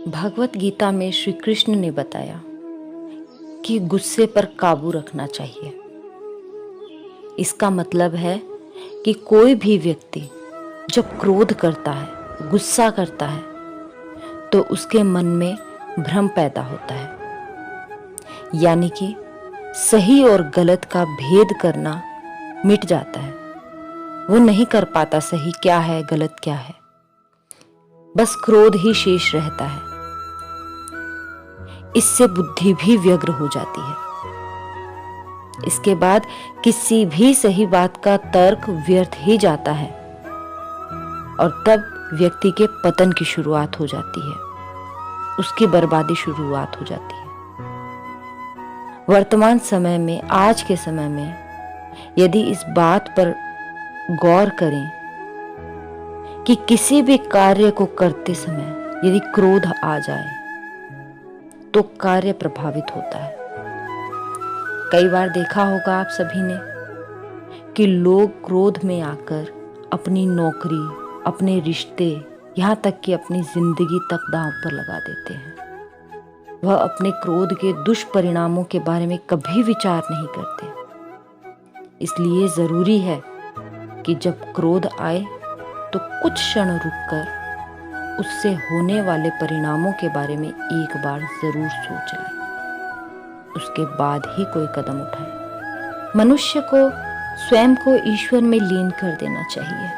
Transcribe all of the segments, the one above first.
भगवत गीता में श्री कृष्ण ने बताया कि गुस्से पर काबू रखना चाहिए। इसका मतलब है कि कोई भी व्यक्ति जब क्रोध करता है, गुस्सा करता है, तो उसके मन में भ्रम पैदा होता है, यानी कि सही और गलत का भेद करना मिट जाता है। वो नहीं कर पाता सही क्या है, गलत क्या है, बस क्रोध ही शेष रहता है। इससे बुद्धि भी व्यग्र हो जाती है। इसके बाद किसी भी सही बात का तर्क व्यर्थ ही जाता है और तब व्यक्ति के पतन की शुरुआत हो जाती है, उसकी बर्बादी शुरुआत हो जाती है। वर्तमान समय में, आज के समय में यदि इस बात पर गौर करें कि किसी भी कार्य को करते समय यदि क्रोध आ जाए तो कार्य प्रभावित होता है। कई बार देखा होगा आप सभी ने कि लोग क्रोध में आकर अपनी नौकरी, अपने रिश्ते, यहाँ तक कि अपनी जिंदगी तक दांव पर लगा देते हैं। वह अपने क्रोध के दुष्परिणामों के बारे में कभी विचार नहीं करते। इसलिए जरूरी है कि जब क्रोध आए तो कुछ क्षण रुककर उससे होने वाले परिणामों के बारे में एक बार जरूर सोच लें, उसके बाद ही कोई कदम उठाएं। मनुष्य को स्वयं को ईश्वर में लीन कर देना चाहिए।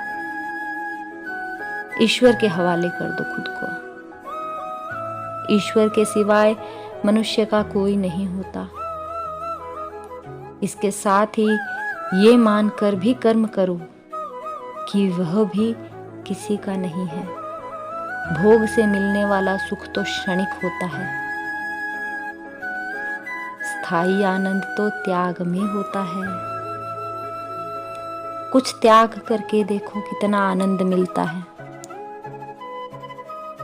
ईश्वर के हवाले कर दो खुद को। ईश्वर के सिवाय मनुष्य का कोई नहीं होता। इसके साथ ही ये मानकर भी कर्म करो कि वह भी किसी का नहीं है। भोग से मिलने वाला सुख तो क्षणिक होता है, स्थायी आनंद तो त्याग में होता है। कुछ त्याग करके देखो कितना आनंद मिलता है।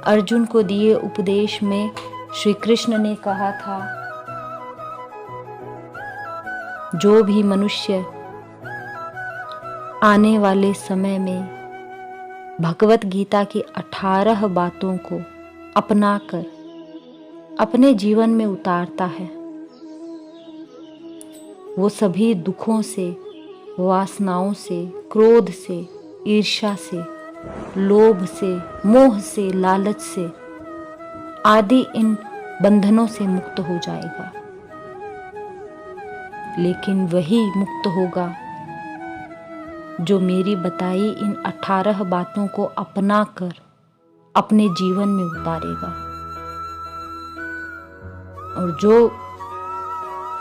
अर्जुन को दिए उपदेश में श्री कृष्ण ने कहा था, जो भी मनुष्य आने वाले समय में भगवत गीता की 18 बातों को अपनाकर अपने जीवन में उतारता है, वो सभी दुखों से, वासनाओं से, क्रोध से, ईर्ष्या से, लोभ से, मोह से, लालच से आदि इन बंधनों से मुक्त हो जाएगा। लेकिन वही मुक्त होगा जो मेरी बताई इन 18 बातों को अपनाकर अपने जीवन में उतारेगा। और जो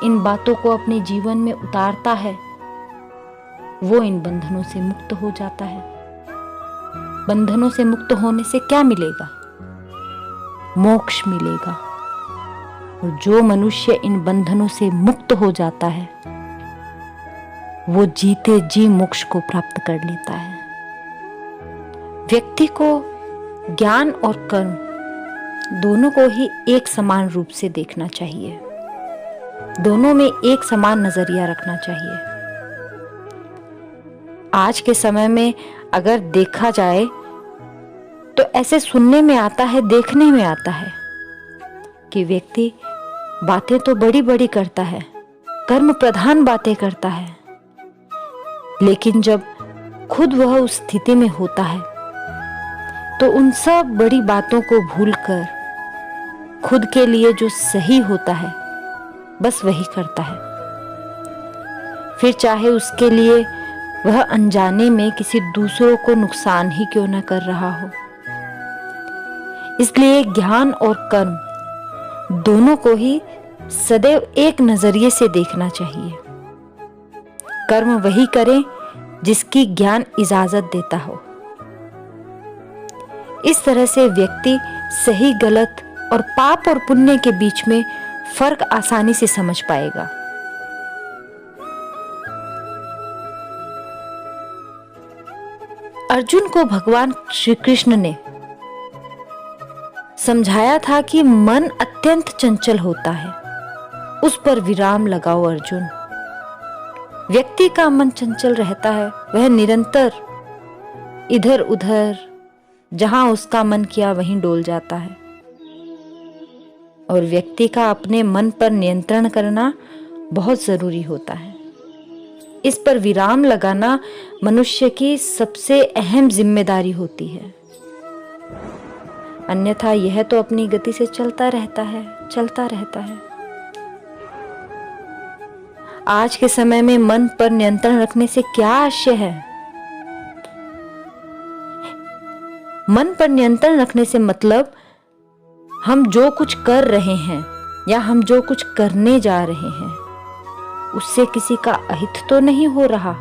इन बातों को अपने जीवन में उतारता है वो इन बंधनों से मुक्त हो जाता है। बंधनों से मुक्त होने से क्या मिलेगा? मोक्ष मिलेगा। और जो मनुष्य इन बंधनों से मुक्त हो जाता है वो जीते जी मोक्ष को प्राप्त कर लेता है। व्यक्ति को ज्ञान और कर्म दोनों को ही एक समान रूप से देखना चाहिए। दोनों में एक समान नजरिया रखना चाहिए। आज के समय में अगर देखा जाए तो ऐसे सुनने में आता है, देखने में आता है कि व्यक्ति बातें तो बड़ी बड़ी करता है, कर्म प्रधान बातें करता है, लेकिन जब खुद वह उस स्थिति में होता है तो उन सब बड़ी बातों को भूलकर खुद के लिए जो सही होता है बस वही करता है। फिर चाहे उसके लिए वह अनजाने में किसी दूसरों को नुकसान ही क्यों न कर रहा हो। इसलिए ज्ञान और कर्म दोनों को ही सदैव एक नजरिए से देखना चाहिए। कर्म वही करें जिसकी ज्ञान इजाजत देता हो। इस तरह से व्यक्ति सही गलत और पाप और पुण्य के बीच में फर्क आसानी से समझ पाएगा। अर्जुन को भगवान श्री कृष्ण ने समझाया था कि मन अत्यंत चंचल होता है, उस पर विराम लगाओ अर्जुन। व्यक्ति का मन चंचल रहता है, वह निरंतर इधर उधर जहां उसका मन किया वहीं डोल जाता है। और व्यक्ति का अपने मन पर नियंत्रण करना बहुत जरूरी होता है। इस पर विराम लगाना मनुष्य की सबसे अहम जिम्मेदारी होती है, अन्यथा यह तो अपनी गति से चलता रहता है। आज के समय में मन पर नियंत्रण रखने से क्या आशय है? मन पर नियंत्रण रखने से मतलब हम जो कुछ कर रहे हैं या हम जो कुछ करने जा रहे हैं उससे किसी का अहित तो नहीं हो रहा।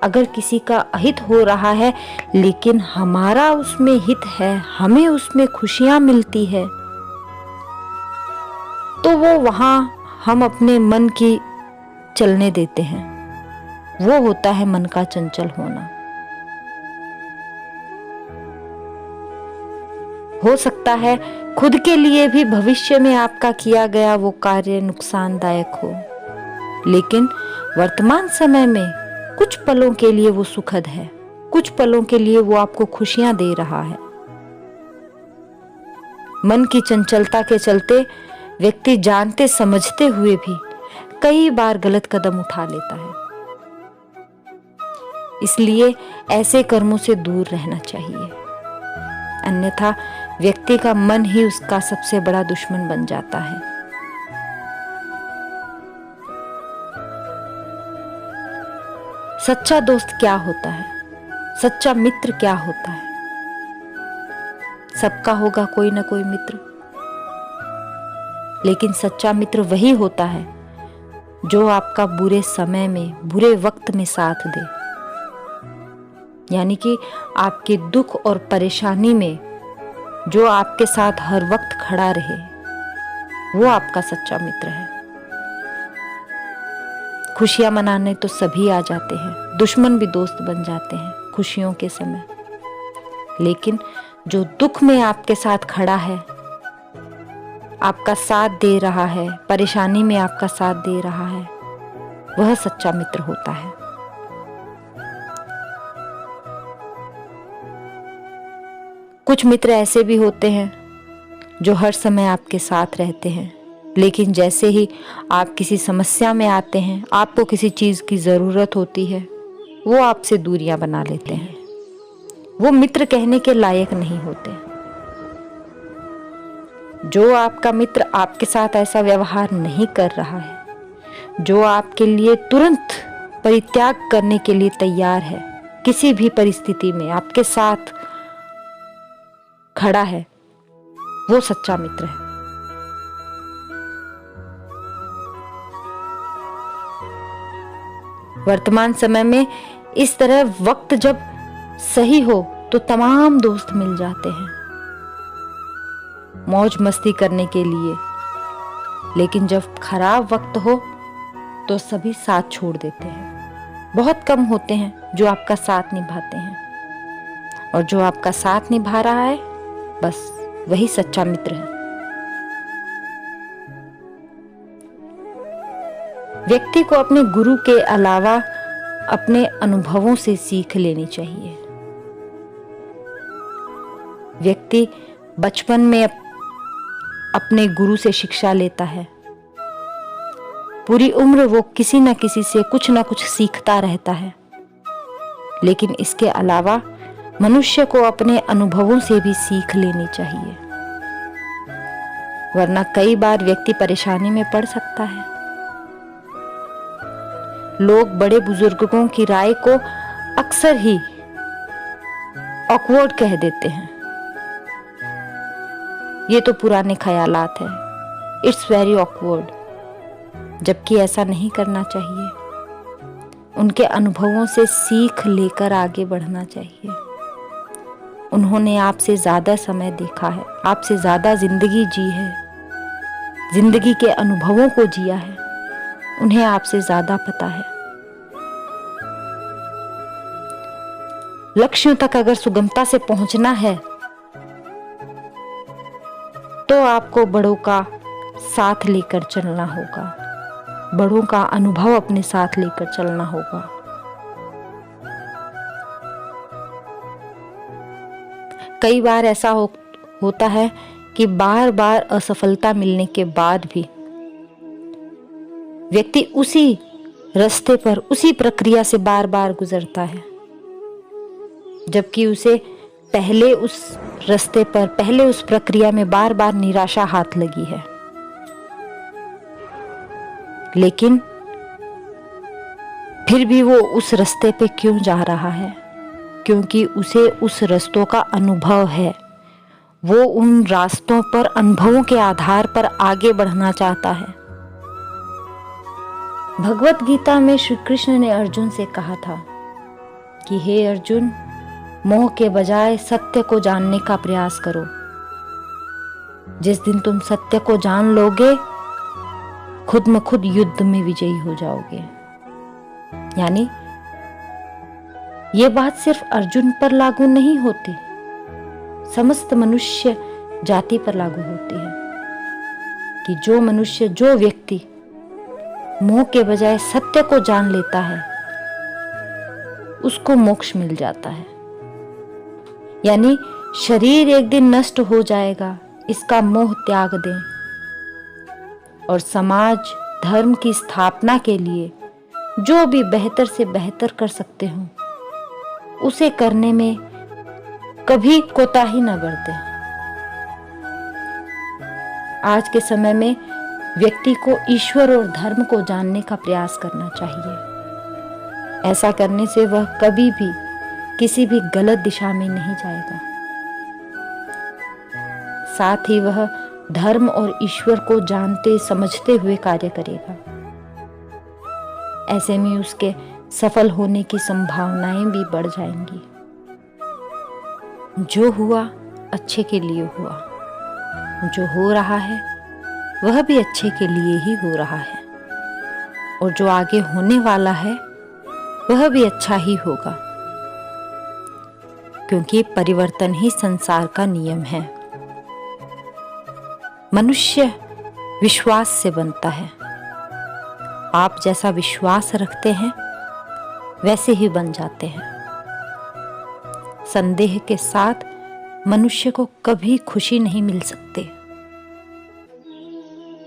अगर किसी का अहित हो रहा है लेकिन हमारा उसमें हित है, हमें उसमें खुशियां मिलती है, तो वो वहां हम अपने मन की चलने देते हैं। वो होता है मन का चंचल होना। हो सकता है खुद के लिए भी भविष्य में आपका किया गया वो कार्य नुकसानदायक हो, लेकिन वर्तमान समय में कुछ पलों के लिए वो सुखद है, कुछ पलों के लिए वो आपको खुशियां दे रहा है। मन की चंचलता के चलते व्यक्ति जानते समझते हुए भी कई बार गलत कदम उठा लेता है। इसलिए ऐसे कर्मों से दूर रहना चाहिए, अन्यथा व्यक्ति का मन ही उसका सबसे बड़ा दुश्मन बन जाता है। सच्चा दोस्त क्या होता है? सच्चा मित्र क्या होता है? सबका होगा कोई ना कोई मित्र, लेकिन सच्चा मित्र वही होता है जो आपका बुरे समय में, बुरे वक्त में साथ दे, यानी कि आपके दुख और परेशानी में जो आपके साथ हर वक्त खड़ा रहे, वो आपका सच्चा मित्र है। खुशियां मनाने तो सभी आ जाते हैं, दुश्मन भी दोस्त बन जाते हैं खुशियों के समय, लेकिन जो दुख में आपके साथ खड़ा है, आपका साथ दे रहा है, परेशानी में आपका साथ दे रहा है, वह सच्चा मित्र होता है। कुछ मित्र ऐसे भी होते हैं जो हर समय आपके साथ रहते हैं, लेकिन जैसे ही आप किसी समस्या में आते हैं, आपको किसी चीज़ की ज़रूरत होती है, वो आपसे दूरियां बना लेते हैं। वो मित्र कहने के लायक नहीं होते। जो आपका मित्र आपके साथ ऐसा व्यवहार नहीं कर रहा है, जो आपके लिए तुरंत परित्याग करने के लिए तैयार है, किसी भी परिस्थिति में आपके साथ खड़ा है, वो सच्चा मित्र है। वर्तमान समय में इस तरह वक्त जब सही हो तो तमाम दोस्त मिल जाते हैं मौज मस्ती करने के लिए, लेकिन जब खराब वक्त हो तो सभी साथ छोड़ देते हैं। बहुत कम होते हैं जो आपका साथ निभाते हैं, और जो आपका साथ निभा रहा है बस वही सच्चा मित्र है। व्यक्ति को अपने गुरु के अलावा अपने अनुभवों से सीख लेनी चाहिए। व्यक्ति बचपन में अपने गुरु से शिक्षा लेता है, पूरी उम्र वो किसी न किसी से कुछ न कुछ सीखता रहता है, लेकिन इसके अलावा मनुष्य को अपने अनुभवों से भी सीख लेनी चाहिए, वरना कई बार व्यक्ति परेशानी में पड़ सकता है। लोग बड़े बुजुर्गों की राय को अक्सर ही ऑकवर्ड कह देते हैं, ये तो पुराने ख्यालात है, इट्स वेरी ऑकवर्ड, जबकि ऐसा नहीं करना चाहिए। उनके अनुभवों से सीख लेकर आगे बढ़ना चाहिए। उन्होंने आपसे ज्यादा समय देखा है, आपसे ज्यादा जिंदगी जी है, जिंदगी के अनुभवों को जिया है, उन्हें आपसे ज्यादा पता है। लक्ष्यों तक अगर सुगमता से पहुंचना है तो आपको बड़ों का साथ लेकर चलना होगा, बड़ों का अनुभव अपने साथ लेकर चलना होगा। कई बार ऐसा होता है कि बार बार असफलता मिलने के बाद भी व्यक्ति उसी रास्ते पर, उसी प्रक्रिया से बार बार गुजरता है, जबकि उसे पहले उस रास्ते पर, पहले उस प्रक्रिया में बार बार निराशा हाथ लगी है। लेकिन फिर भी वो उस रास्ते पे क्यों जा रहा है? क्योंकि उसे उस रास्तों का अनुभव है। वो उन रास्तों पर अनुभवों के आधार पर आगे बढ़ना चाहता है। भगवत गीता में श्री कृष्ण ने अर्जुन से कहा था कि हे अर्जुन, मोह के बजाय सत्य को जानने का प्रयास करो। जिस दिन तुम सत्य को जान लोगे, खुद में खुद युद्ध में विजयी हो जाओगे। यानी ये बात सिर्फ अर्जुन पर लागू नहीं होती, समस्त मनुष्य जाति पर लागू होती है कि जो मनुष्य, जो व्यक्ति मोह के बजाय सत्य को जान लेता है, उसको मोक्ष मिल जाता है। यानी शरीर एक दिन नष्ट हो जाएगा, इसका मोह त्याग दें और समाज धर्म की स्थापना के लिए जो भी बेहतर से बेहतर कर सकते हो, उसे करने में कभी कोताही न बरतें। आज के समय में व्यक्ति को ईश्वर और धर्म को जानने का प्रयास करना चाहिए। ऐसा करने से वह कभी भी किसी भी गलत दिशा में नहीं जाएगा। साथ ही वह धर्म और ईश्वर को जानते समझते हुए कार्य करेगा। ऐसे में उसके सफल होने की संभावनाएं भी बढ़ जाएंगी। जो हुआ अच्छे के लिए हुआ, जो हो रहा है वह भी अच्छे के लिए ही हो रहा है, और जो आगे होने वाला है वह भी अच्छा ही होगा, क्योंकि परिवर्तन ही संसार का नियम है। मनुष्य विश्वास से बनता है। आप जैसा विश्वास रखते हैं वैसे ही बन जाते हैं। संदेह के साथ मनुष्य को कभी खुशी नहीं मिल सकती,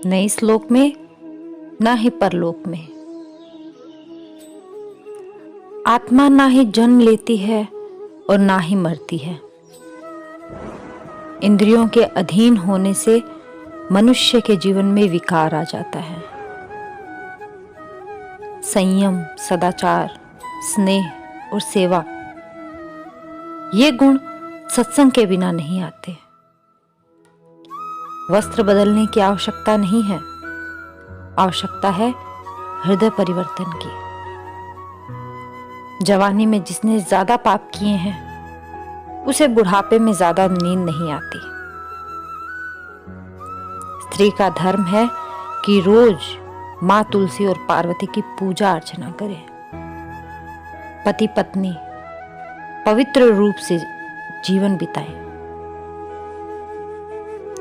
न इस लोक में न ही परलोक में। आत्मा ना ही जन्म लेती है और ना ही मरती है। इंद्रियों के अधीन होने से मनुष्य के जीवन में विकार आ जाता है। संयम, सदाचार, स्नेह और सेवा, ये गुण सत्संग के बिना नहीं आते। वस्त्र बदलने की आवश्यकता नहीं है, आवश्यकता है हृदय परिवर्तन की। जवानी में जिसने ज्यादा पाप किए हैं, उसे बुढ़ापे में ज्यादा नींद नहीं आती। स्त्री का धर्म है कि रोज माँ तुलसी और पार्वती की पूजा अर्चना करे। पति पत्नी पवित्र रूप से जीवन बिताए,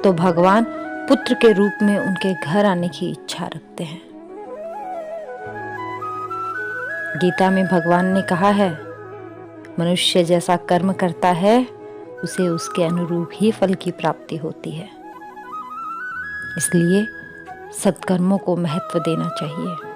तो भगवान पुत्र के रूप में उनके घर आने की इच्छा रखते हैं। गीता में भगवान ने कहा है, मनुष्य जैसा कर्म करता है उसे उसके अनुरूप ही फल की प्राप्ति होती है। इसलिए सत्कर्मों को महत्व देना चाहिए।